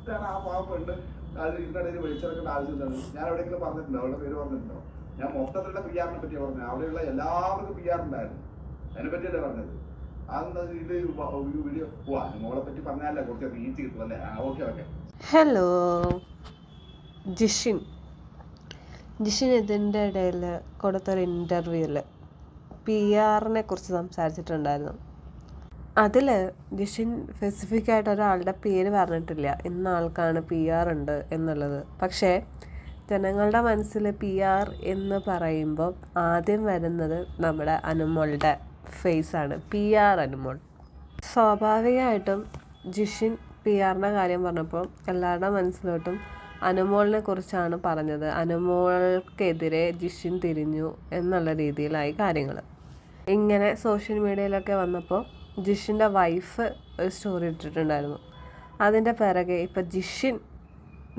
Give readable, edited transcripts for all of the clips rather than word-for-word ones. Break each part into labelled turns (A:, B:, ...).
A: ഞാൻ ആ പാവപ്പെട്ട് അത് ഇതിനിടയിൽ വിളിച്ചിറക്കേണ്ട ആവശ്യം എന്താണ്? ഞാൻ എവിടെയെങ്കിലും പറഞ്ഞിട്ടുണ്ടോ? അവരുടെ പേര് പറഞ്ഞിട്ടുണ്ടോ? ഞാൻ മൊത്തത്തിലുള്ള പി ആറിനെ പറ്റിയാണ് പറഞ്ഞത്. അവിടെയുള്ള എല്ലാവർക്കും പി ആർ ഉണ്ടായിരുന്നു. അതിനെ പറ്റിയല്ലേ പറഞ്ഞത്? അതെന്താ ഇത് വീഡിയോ മോളെ പറ്റി പറഞ്ഞാലേ കുറച്ച് റീച്ച് കിട്ടും അല്ലേ? Okay okay.
B: ഹലോ, ജിഷിൻ ഇതിൻ്റെ ഇടയിൽ കൊടുത്തൊരു ഇൻ്റർവ്യൂവിൽ പി ആറിനെ കുറിച്ച് സംസാരിച്ചിട്ടുണ്ടായിരുന്നു. അതിൽ ജിഷിൻ സ്പെസിഫിക് ആയിട്ട് ഒരാളുടെ പേര് പറഞ്ഞിട്ടില്ല, ഇന്ന ആൾക്കാണ് പി ആർ ഉണ്ട് എന്നുള്ളത്. പക്ഷേ ജനങ്ങളുടെ മനസ്സിൽ പി ആർ എന്ന് പറയുമ്പോൾ ആദ്യം വരുന്നത് നമ്മുടെ അനുമോളുടെ ഫേസാണ്, പി ആർ അനുമോൾ. സ്വാഭാവികമായിട്ടും ജിഷിൻ പി ആറിൻ്റെ കാര്യം പറഞ്ഞപ്പോൾ എല്ലാവരുടെ മനസ്സിലോട്ടും അനുമോളിനെ കുറിച്ചാണ് പറഞ്ഞത്. അനുമോൾക്കെതിരെ ജിഷിൻ തിരിഞ്ഞു എന്നുള്ള രീതിയിലായി കാര്യങ്ങൾ. ഇങ്ങനെ സോഷ്യൽ മീഡിയയിലൊക്കെ വന്നപ്പോൾ ജിഷിൻ്റെ വൈഫ് ഒരു സ്റ്റോറി ഇട്ടിട്ടുണ്ടായിരുന്നു. അതിൻ്റെ പിറകെ ഇപ്പോൾ ജിഷിൻ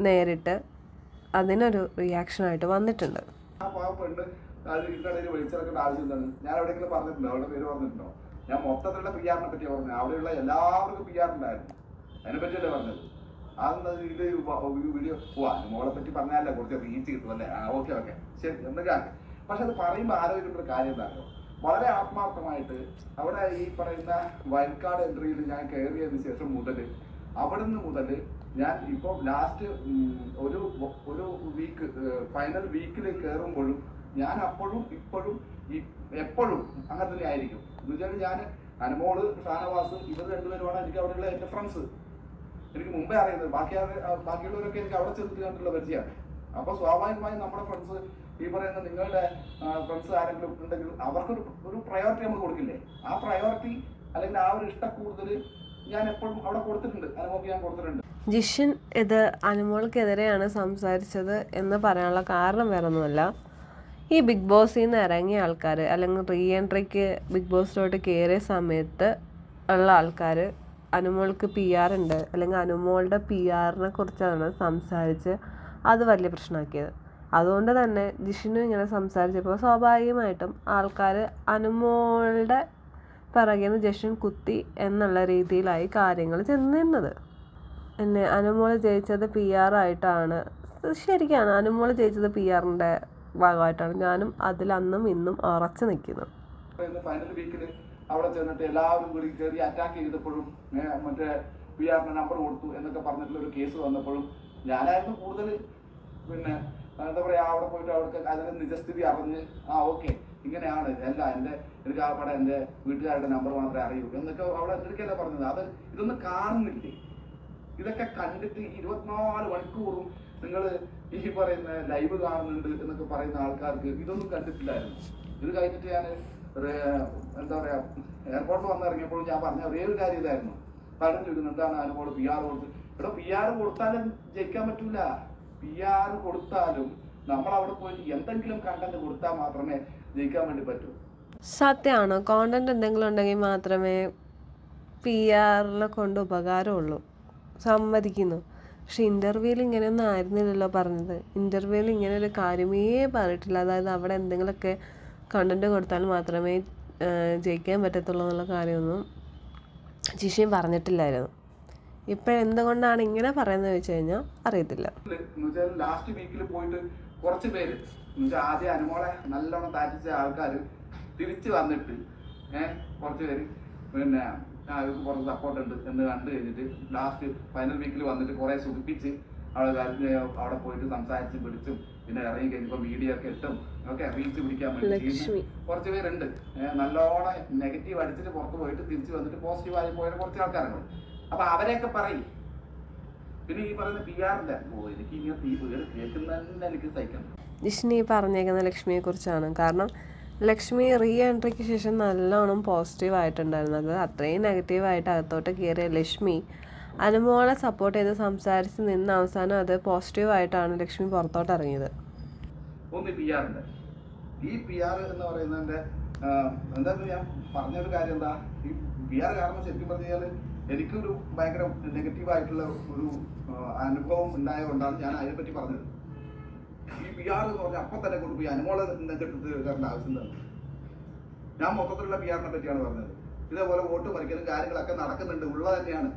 B: നേരിട്ട് അതിനൊരു റിയാക്ഷനായിട്ട് വന്നിട്ടുണ്ട്.
A: ആ പാവപ്പെട്ട് അത് ഇതിനിടയിൽ വിളിച്ചിറക്കേണ്ട ആവശ്യം എന്താണ്? ഞാൻ എവിടെയെങ്കിലും പറഞ്ഞിട്ടുണ്ടോ? അവരുടെ പേര് പറഞ്ഞിട്ടുണ്ടോ? ഞാൻ മൊത്തത്തിലുള്ള പി ആറിനെ പറ്റിയാണ് പറഞ്ഞത്. അവിടെയുള്ള എല്ലാവർക്കും പി ആർ ഉണ്ടായിരുന്നു. അതിനെ പറ്റിയല്ലേ പറഞ്ഞത്? അതെന്താ ഇത് വീഡിയോ മോളെ പറ്റി പറഞ്ഞാലേ കുറച്ച് റീച്ച് കിട്ടും അല്ലേ? ഓക്കെ ഓക്കെ ശരി എന്തൊക്കെയാണ്. പക്ഷെ അത് പറയുമ്പോൾ ആലോചിക്കേണ്ട ഒരു കാര്യം എന്താണോ? വളരെ ആത്മാർത്ഥമായിട്ട് അവിടെ ഈ പറയുന്ന വൈൽഡ് കാർഡ് എൻട്രിയിൽ ഞാൻ കയറിയതിന് ശേഷം മുതൽ അവിടുന്ന് മുതൽ ഞാൻ ഇപ്പോൾ ലാസ്റ്റ് ഒരു വീക്ക് ഫൈനൽ വീക്കിൽ കയറുമ്പോഴും ഞാൻ അപ്പോഴും ഇപ്പോഴും എപ്പോഴും അങ്ങനെ തന്നെ ആയിരിക്കും. എന്ന് വെച്ചാൽ ഞാൻ അനുമോള്, ഷാനവാസ് ഇവർ രണ്ടുപേരുമാണ് എനിക്ക് അവിടെയുള്ള എൻ്റെ ഫ്രണ്ട്സ്. എനിക്ക് മുമ്പേ അറിയുന്നത്. ബാക്കിയുള്ളവരൊക്കെ എനിക്ക് അവിടെ ചെന്നിട്ട് കണ്ടുള്ള പരിചയമാണ്. അപ്പോൾ സ്വാഭാവികമായും നമ്മുടെ ഫ്രണ്ട്സ്, ഈ പറയുന്ന നിങ്ങളുടെ ഫ്രണ്ട്സ് ആരെങ്കിലും ഉണ്ടെങ്കിൽ അവർക്കൊരു പ്രയോറിറ്റി നമ്മൾ കൊടുക്കില്ലേ? ആ പ്രയോറിറ്റി അല്ലെങ്കിൽ ആ ഒരു ഇഷ്ടക്കൂടുതൽ ഞാൻ എപ്പോഴും അവിടെ കൊടുത്തിട്ടുണ്ട്. അനുമോൾക്ക് ഞാൻ കൊടുത്തിട്ടുണ്ട്.
B: ജിഷിൻ ഇത് അനുമോൾക്കെതിരെയാണ് സംസാരിച്ചത് എന്ന് പറയാനുള്ള കാരണം വേറെ ഒന്നുമല്ല. ഈ ബിഗ് ബോസിൽ നിന്ന് ഇറങ്ങിയ ആൾക്കാർ അല്ലെങ്കിൽ റീ എൻട്രിക്ക് ബിഗ് ബോസിലോട്ട് കയറിയ സമയത്ത് ഉള്ള ആൾക്കാർ അനുമോൾക്ക് പി ആർ ഉണ്ട് അല്ലെങ്കിൽ അനുമോളുടെ പി ആറിനെ കുറിച്ചാണ് സംസാരിച്ച് അത് വലിയ പ്രശ്നമാക്കിയത്. അതുകൊണ്ട് തന്നെ ജിഷിനും ഇങ്ങനെ സംസാരിച്ചപ്പോൾ സ്വാഭാവികമായിട്ടും ആൾക്കാർ അനുമോളുടെ പിറകിൽ നിന്ന് ജിഷിൻ കുത്തി എന്നുള്ള രീതിയിലായി കാര്യങ്ങൾ ചെന്നിരുന്നത്. പിന്നെ അനുമോൾ ജയിച്ചത് പി ആർ ആയിട്ടാണ്. ശരിക്കാണ്, അനുമോൾ ജയിച്ചത് പി ആറിൻ്റെ ഭാഗമായിട്ടാണ്. ഞാനും അതിൽ അന്നും ഇന്നും ഉറച്ചു നിൽക്കുന്നു.
A: ഫൈനൽ വീക്കിൽ അവിടെ ചെന്നിട്ട് എല്ലാവരും കൂടി കയറി അറ്റാക്ക് ചെയ്തപ്പോഴും മറ്റേ പി ആറിന് നമ്പർ കൊടുത്തു എന്നൊക്കെ പറഞ്ഞിട്ടുള്ള ഒരു കേസ് വന്നപ്പോഴും ഞാനായിരുന്നു കൂടുതൽ പിന്നെ എന്താ പറയുക അവിടെ പോയിട്ട് അവിടെ അതിന് നിജസ്ഥിതി അറിഞ്ഞ് ഓക്കെ ഇങ്ങനെയാണ് അല്ല എനിക്ക് ആ പടം എൻ്റെ വീട്ടുകാരുടെ നമ്പർ മാത്രമേ അറിയൂ എന്നൊക്കെ അവിടെ എന്തൊക്കെയല്ല പറഞ്ഞത്. അത് ഇതൊന്നും കാണുന്നില്ലേ? ഇതൊക്കെ കണ്ടിട്ട് 24 മണിക്കൂറും നിങ്ങൾ ഈ പറയുന്ന ലൈവ് കാണുന്നുണ്ട് എന്നൊക്കെ പറയുന്ന ആൾക്കാർക്ക് ഇതൊന്നും കണ്ടിട്ടില്ലായിരുന്നു. ഇത് കഴിഞ്ഞിട്ട് ഞാൻ എന്താ പറയാ എയർപോർട്ടിൽ വന്നിറങ്ങിയപ്പോഴും ഞാൻ പറഞ്ഞ ഒരേ ഒരു കാര്യം ഇതായിരുന്നു. പലരും ചോദിക്കുന്നു എന്താണ് അനുമോള് പി ആർ കൊടുത്ത്. ഇവിടെ പി ആർ കൊടുത്താലും ജയിക്കാൻ പറ്റൂല. പി ആർ കൊടുത്താലും നമ്മൾ അവിടെ പോയി എന്തെങ്കിലും കണ്ടന്റ് കൊടുത്താൽ മാത്രമേ ജയിക്കാൻ വേണ്ടി പറ്റൂ.
B: സത്യമാണ്, കോണ്ടന്റ് എന്തെങ്കിലും ഉണ്ടെങ്കിൽ മാത്രമേ പി ആറിനെ കൊണ്ട് ഉപകാരമുള്ളൂ, സമ്മതിക്കുന്നു. പക്ഷെ ഇൻ്റർവ്യൂവിൽ ഇങ്ങനെയൊന്നും ആയിരുന്നില്ലല്ലോ പറഞ്ഞത്. ഇൻ്റർവ്യൂവിൽ ഇങ്ങനെ ഒരു കാര്യമേ പറഞ്ഞിട്ടില്ല. അതായത് അവിടെ എന്തെങ്കിലുമൊക്കെ കണ്ടന്റ് കൊടുത്താൽ മാത്രമേ ജയിക്കാൻ പറ്റത്തുള്ളൂ എന്നുള്ള കാര്യമൊന്നും ജിഷിൻ പറഞ്ഞിട്ടില്ലായിരുന്നു. ഇപ്പോഴെന്തുകൊണ്ടാണ് ഇങ്ങനെ പറയുന്നത് വെച്ച് കഴിഞ്ഞാൽ അറിയത്തില്ല.
A: ലാസ്റ്റ് വീക്കിൽ പോയിട്ട് കുറച്ച് പേര് ആദ്യം അനുമോളെ നല്ലോണം താറ്റിച്ച ആൾക്കാർ തിരിച്ചു വന്നിട്ട് കുറച്ച് പേര് പിന്നെ കുറച്ച് സപ്പോർട്ട് ഉണ്ട് എന്ന് കണ്ടു കഴിഞ്ഞിട്ട് ലാസ്റ്റ് ഫൈനൽ വീക്കിൽ വന്നിട്ട് കുറെ സുഖിപ്പിച്ച് അവിടെ പോയിട്ട് സംസാരിച്ച് പിടിച്ചും പിന്നെ ഇറങ്ങി കഴിഞ്ഞപ്പോൾ വീഡിയോ ഒക്കെ ഇട്ടും ഒക്കെ റീച്ച് പിടിക്കാൻ വേണ്ടി കുറച്ച് പേരുണ്ട്. നല്ലോണം നെഗറ്റീവ് അടിച്ചിട്ട് പുറത്ത് പോയിട്ട് തിരിച്ചു വന്നിട്ട് പോസിറ്റീവായി പോയ കുറച്ച് ആൾക്കാരുണ്ട്. അപ്പൊ അവരെയൊക്കെ പറയും. പിന്നെ ഈ പറയുന്ന പി ആറില്ല എനിക്ക് ഇങ്ങനെ ഈ പേര് കേൾക്കുന്ന എനിക്ക് സഹിക്കണം.
B: ജിഷിനി പറഞ്ഞേക്കുന്ന ലക്ഷ്മിയെ കുറിച്ചാണ്. കാരണം ലക്ഷ്മി റീ എൻട്രിക്ക് ശേഷം നല്ലോണം പോസിറ്റീവായിട്ടുണ്ടായിരുന്നത്. അത്രയും നെഗറ്റീവായിട്ട് അകത്തോട്ട് കയറിയ ലക്ഷ്മി അനുമോളെ സപ്പോർട്ട് ചെയ്ത് സംസാരിച്ച് നിന്ന് അവസാനം അത് പോസിറ്റീവായിട്ടാണ് ലക്ഷ്മി പുറത്തോട്ട് ഇറങ്ങിയത്.
A: ഒന്ന് പി ആറിൻ്റെ ഈ പി ആർ എന്ന് പറയുന്നതിൻ്റെ എന്താ ഞാൻ പറഞ്ഞൊരു കാര്യം എന്താ, ഈ പി ആർ കാരണം ശരിക്കും പറഞ്ഞു കഴിഞ്ഞാൽ എനിക്കൊരു ഭയങ്കര നെഗറ്റീവായിട്ടുള്ള ഒരു അനുഭവം ഉണ്ടായതുകൊണ്ടാണ് ഞാൻ അതിനെപ്പറ്റി പറഞ്ഞത്. ഈ പി ആർ എന്ന് പറഞ്ഞാൽ അപ്പം തന്നെ കൊണ്ടുപോയി അനുമോളെ നെഞ്ചെടുത്ത് കയറേണ്ട ആവശ്യം തന്നെ. ഞാൻ മൊത്തത്തിലുള്ള പി ആറിനെ പറ്റിയാണ് പറഞ്ഞത്. ഇതേപോലെ വോട്ട് മറിക്കലും കാര്യങ്ങളൊക്കെ നടക്കുന്നുണ്ട്, ഉള്ളത് തന്നെയാണ്.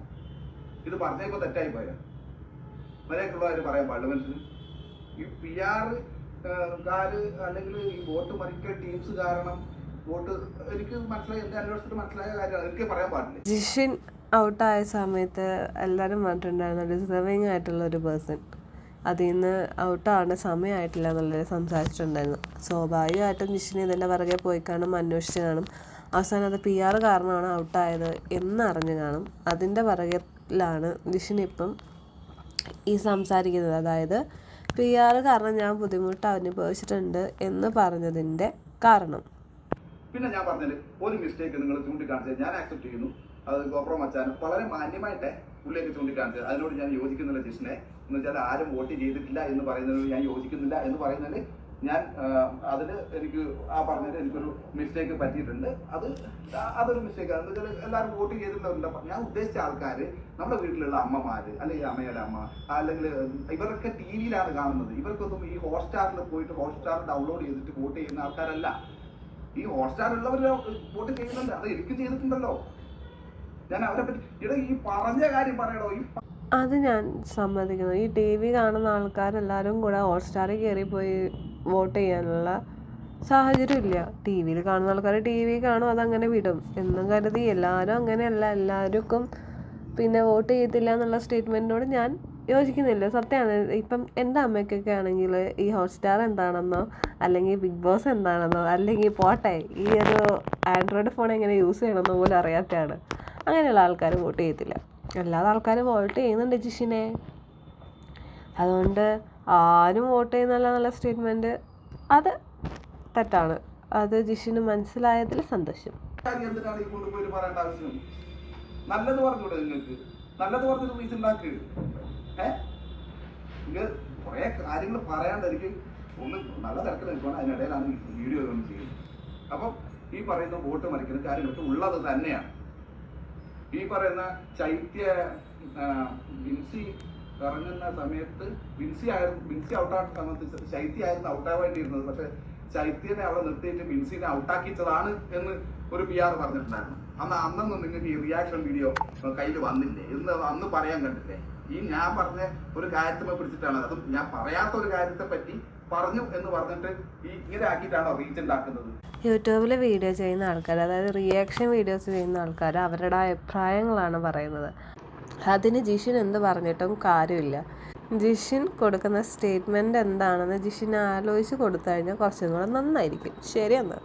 A: ഇത് പറഞ്ഞപ്പോൾ തെറ്റായി പോയാൽ മര്യാദക്കുള്ളവർ പറയാൻ പാടില്ല. മനുഷ്യന് ഈ PR കാര് അല്ലെങ്കിൽ ഈ വോട്ട് മറിക്കൽ ടീംസ് കാരണം വോട്ട് എനിക്ക് മനസ്സിലായി, എൻ്റെ അന്വേഷണത്തിൽ മനസ്സിലായ കാര്യമാണ്, എനിക്ക് പറയാൻ പാടില്ല.
B: ജിഷിൻ ഔട്ടായ സമയത്ത് എല്ലാവരും പറഞ്ഞിട്ടുണ്ടായിരുന്നു ഡിസേർവിങ് ആയിട്ടുള്ള ഒരു പേഴ്സൺ, അതിൽ നിന്ന് ഔട്ടാവേണ്ട സമയമായിട്ടില്ല എന്നുള്ളത് സംസാരിച്ചിട്ടുണ്ടായിരുന്നു. സ്വാഭാവികമായിട്ടും ജിഷിന് ഇതിൻ്റെ പുറകെ പോയി കാണും, അന്വേഷിച്ച് കാണും. അവസാനം അത് PR കാരണമാണ് ഔട്ടായത് എന്നറിഞ്ഞ് കാണും. അതിൻ്റെ പുറകിലാണ് ജിഷിൻ ഇപ്പം ഈ സംസാരിക്കുന്നത്. അതായത് PR കാരണം ഞാൻ ബുദ്ധിമുട്ട് അനുഭവിച്ചിട്ടുണ്ട് എന്ന് പറഞ്ഞതിൻ്റെ കാരണം.
A: പിന്നെ ഞാൻ പറഞ്ഞാൽ ഒരു മിസ്റ്റേക്ക് നിങ്ങൾ ചൂണ്ടിക്കാണിച്ചത് ഞാൻ ആക്സെപ്റ്റ് ചെയ്യുന്നു. അത് ഗോപ്രോ മച്ചാനും വളരെ മാന്യമായിട്ട് പുള്ളിയൊക്കെ ചൂണ്ടിക്കാണിച്ചത്, അതിനോട് ഞാൻ യോജിക്കുന്നില്ല. ജിഷിനെ എന്ന് വെച്ചാൽ ആരും വോട്ട് ചെയ്തിട്ടില്ല എന്ന് പറയുന്നതിനോട് ഞാൻ യോജിക്കുന്നില്ല എന്ന് പറയുന്നതിൽ ഞാൻ അതിൽ എനിക്ക് പറഞ്ഞതിൽ എനിക്കൊരു മിസ്റ്റേക്ക് പറ്റിയിട്ടുണ്ട്. അതൊരു മിസ്റ്റേക്കാണ്. എന്ന് വെച്ചാൽ എല്ലാവരും വോട്ട് ചെയ്തിട്ടുള്ളവരുണ്ട്. ഞാൻ ഉദ്ദേശിച്ച ആൾക്കാർ നമ്മുടെ വീട്ടിലുള്ള അമ്മമാർ, അല്ലെങ്കിൽ അമ്മയുടെ അമ്മ, അല്ലെങ്കിൽ ഇവരൊക്കെ TV യിലാണ് കാണുന്നത്. ഇവർക്കൊന്നും ഈ ഹോട്ട്സ്റ്റാറിൽ പോയിട്ട് ഹോട്ട്സ്റ്റാർ ഡൗൺലോഡ് ചെയ്തിട്ട് വോട്ട് ചെയ്യുന്ന ആൾക്കാരല്ല. ഈ ഹോട്ട്സ്റ്റാർ ഉള്ളവർ വോട്ട് ചെയ്യുന്നുണ്ട്, അത് എനിക്കും ചെയ്തിട്ടുണ്ടല്ലോ. ഞാൻ അവരെ പറ്റി ഈ പറഞ്ഞ കാര്യം പറയണോ?
B: അത് ഞാൻ സമ്മതിക്കുന്നു. ഈ TV കാണുന്ന ആൾക്കാരെല്ലാവരും കൂടെ ഹോട്ട്സ്റ്റാറിൽ കയറിപ്പോയി വോട്ട് ചെയ്യാനുള്ള സാഹചര്യം ഇല്ല. TV കാണുന്ന ആൾക്കാർ TV കാണും, അതങ്ങനെ വിടും എന്നും കരുതി എല്ലാവരും അങ്ങനെയല്ല. എല്ലാവർക്കും പിന്നെ വോട്ട് ചെയ്യത്തില്ല എന്നുള്ള സ്റ്റേറ്റ്മെൻറ്റിനോട് ഞാൻ യോജിക്കുന്നില്ല. സത്യമാണ്. ഇപ്പം എൻ്റെ അമ്മയ്ക്കൊക്കെ ആണെങ്കിൽ ഈ ഹോട്ട്സ്റ്റാർ എന്താണെന്നോ അല്ലെങ്കിൽ ബിഗ് ബോസ് എന്താണെന്നോ അല്ലെങ്കിൽ പോട്ടെ ഈ ഒരു ആൻഡ്രോയിഡ് ഫോൺ എങ്ങനെ യൂസ് ചെയ്യണമെന്നോ പോലും അറിയാത്തതാണ്. അങ്ങനെയുള്ള ആൾക്കാർ വോട്ട് ചെയ്യത്തില്ല. അല്ലാതെ ആൾക്കാർ വോട്ട് ചെയ്യുന്നുണ്ട് ജിഷിനെ. അതുകൊണ്ട് ആരും വോട്ട് ചെയ്യുന്നില്ല എന്നുള്ള സ്റ്റേറ്റ്മെൻറ്റ് അത് തെറ്റാണ്. അത് ജിഷിന് മനസ്സിലായതിൽ സന്തോഷം.
A: എന്തിനാണ് ഈ കൊണ്ടുപോയി പറയേണ്ട ആവശ്യം? നല്ലത് പറഞ്ഞൂടെ നിങ്ങൾക്ക്? നല്ലത് പറഞ്ഞൊരു റീച്ച് ഉണ്ടാക്ക്. നിങ്ങൾ കുറേ കാര്യങ്ങൾ പറയാണ്ട് എനിക്ക് ഒന്ന് നല്ല തിരക്കിൽ നിൽക്കണം. അതിനിടയിലാണ് വീഡിയോ ഒന്നും ചെയ്യുന്നത്. അപ്പം ഈ പറയുന്ന വോട്ട് മറിക്കുന്ന കാര്യങ്ങളൊക്കെ ഉള്ളത് തന്നെയാണ്. ഈ പറയുന്ന ചൈത്യ വിൻസി ഇറങ്ങുന്ന സമയത്ത് വിൻസി ഔട്ടാക്കുന്ന സമയത്ത് ചൈത്യയായിരുന്നു ഔട്ടാവേണ്ടിയിരുന്നത്. പക്ഷെ ചൈത്യനെ അവിടെ നിർത്തിയിട്ട് വിൻസിനെ ഔട്ടാക്കിച്ചതാണ് എന്ന് ഒരു PR പറഞ്ഞിട്ടുണ്ടായിരുന്നു. അന്നൊന്നും നിങ്ങൾക്ക് ഈ റിയാക്ഷൻ വീഡിയോ കയ്യിൽ വന്നില്ലേ എന്ന് അന്ന് പറയാൻ കണ്ടില്ലേ? ഈ ഞാൻ പറഞ്ഞ ഒരു കാര്യത്തെ പിടിച്ചിട്ടാണ്, അതും ഞാൻ പറയാത്ത ഒരു കാര്യത്തെ പറ്റി പറഞ്ഞു എന്ന് പറഞ്ഞിട്ട് ഇങ്ങനെ ആക്കിയിട്ടാണോ റീച്ച് ഉണ്ടാക്കുന്നത്?
B: യൂട്യൂബിൽ വീഡിയോ ചെയ്യുന്ന ആൾക്കാർ, അതായത് റിയാക്ഷൻ വീഡിയോസ് ചെയ്യുന്ന ആൾക്കാർ അവരുടെ അഭിപ്രായങ്ങളാണ് പറയുന്നത്. അതിന് ജിഷിൻ എന്ത് പറഞ്ഞിട്ടും കാര്യമില്ല. ജിഷിൻ കൊടുക്കുന്ന സ്റ്റേറ്റ്മെൻറ്റ് എന്താണെന്ന് ജിഷിൻ ആലോചിച്ച് കൊടുത്തു കഴിഞ്ഞാൽ കുറച്ചും കൂടെ നന്നായിരിക്കും. ശരി എന്നാൽ.